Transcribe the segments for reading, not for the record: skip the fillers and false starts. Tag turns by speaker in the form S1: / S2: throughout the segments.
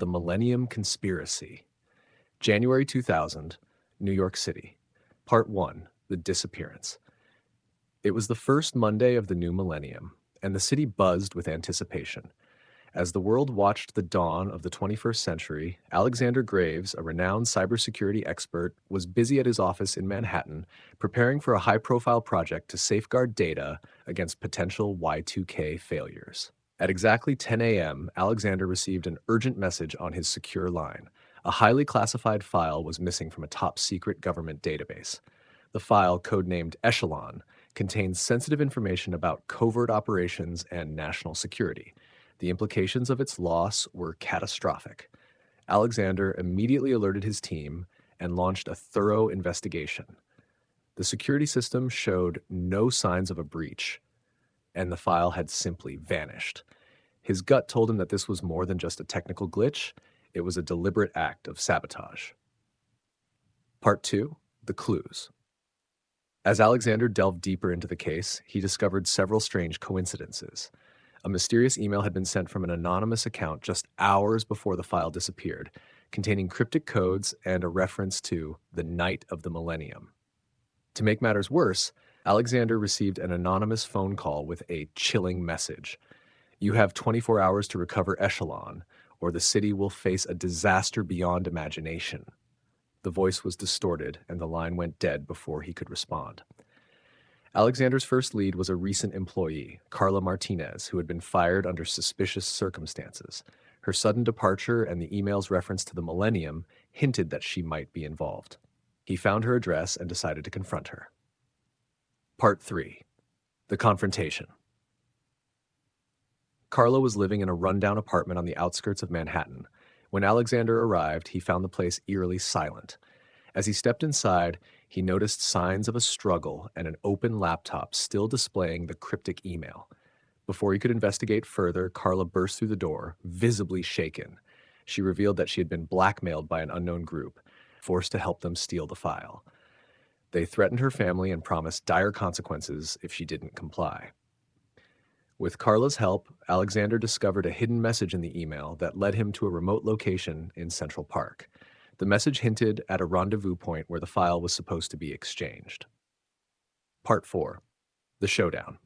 S1: The Millennium Conspiracy. January 2000, New York City. Part 1, The Disappearance. It was the first Monday of the new millennium, and the city buzzed with anticipation. As the world watched the dawn of the 21st century, Alexander Graves, a renowned cybersecurity expert, was busy at his office in Manhattan preparing for a high-profile project to safeguard data against potential Y2K failures. At exactly 10 a.m., Alexander received an urgent message on his secure line. A highly classified file was missing from a top-secret government database. The file, codenamed Echelon, contains sensitive information about covert operations and national security. The implications of its loss were catastrophic. Alexander immediately alerted his team and launched a thorough investigation. The security system showed no signs of a breach, and the file had simply vanished. His gut told him that this was more than just a technical glitch, it was a deliberate act of sabotage. Part 2, The Clues. As Alexander delved deeper into the case, he discovered several strange coincidences. A mysterious email had been sent from an anonymous account just hours before the file disappeared, containing cryptic codes and a reference to the Night of the Millennium. To make matters worse, Alexander received an anonymous phone call with a chilling message. "You have 24 hours to recover Echelon, or the city will face a disaster beyond imagination." The voice was distorted, and the line went dead before he could respond. Alexander's first lead was a recent employee, Carla Martinez, who had been fired under suspicious circumstances. Her sudden departure and the email's reference to the Millennium hinted that she might be involved. He found her address and decided to confront her. Part 3. The Confrontation. Carla was living in a rundown apartment on the outskirts of Manhattan. When Alexander arrived, he found the place eerily silent. As he stepped inside, he noticed signs of a struggle and an open laptop still displaying the cryptic email. Before he could investigate further, Carla burst through the door, visibly shaken. She revealed that she had been blackmailed by an unknown group, forced to help them steal the file. They threatened her family and promised dire consequences if she didn't comply. With Carla's help, Alexander discovered a hidden message in the email that led him to a remote location in Central Park. The message hinted at a rendezvous point where the file was supposed to be exchanged. Part 4. The Showdown.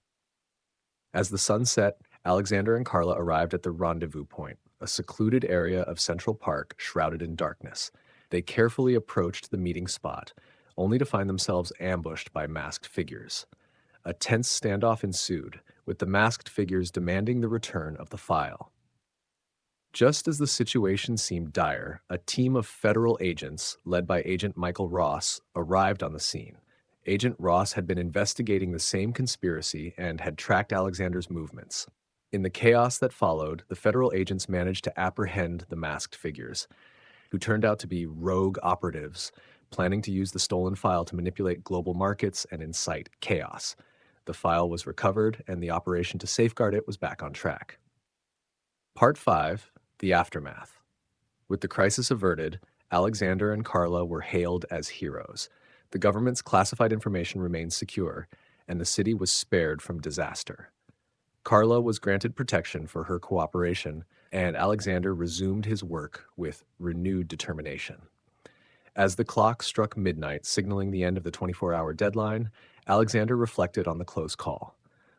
S1: As the sun set, Alexander and Carla arrived at the rendezvous point, a secluded area of Central Park shrouded in darkness. They carefully approached the meeting spot, only to find themselves ambushed by masked figures. A tense standoff ensued, with the masked figures demanding the return of the file. Just as the situation seemed dire, a team of federal agents, led by Agent Michael Ross, arrived on the scene. Agent Ross had been investigating the same conspiracy and had tracked Alexander's movements. In the chaos that followed, the federal agents managed to apprehend the masked figures, who turned out to be rogue operatives, planning to use the stolen file to manipulate global markets and incite chaos. The file was recovered, and the operation to safeguard it was back on track. Part 5. The Aftermath. With the crisis averted, Alexander and Carla were hailed as heroes. The government's classified information remained secure, and the city was spared from disaster. Carla was granted protection for her cooperation, and Alexander resumed his work with renewed determination. As the clock struck midnight, signaling the end of the 24-hour deadline, Alexander reflected on the close call.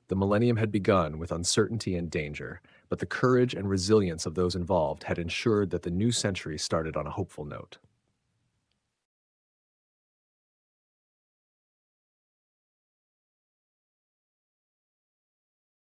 S1: The millennium had begun with uncertainty and danger, but the courage and resilience of those involved had ensured that the new century started on a hopeful note.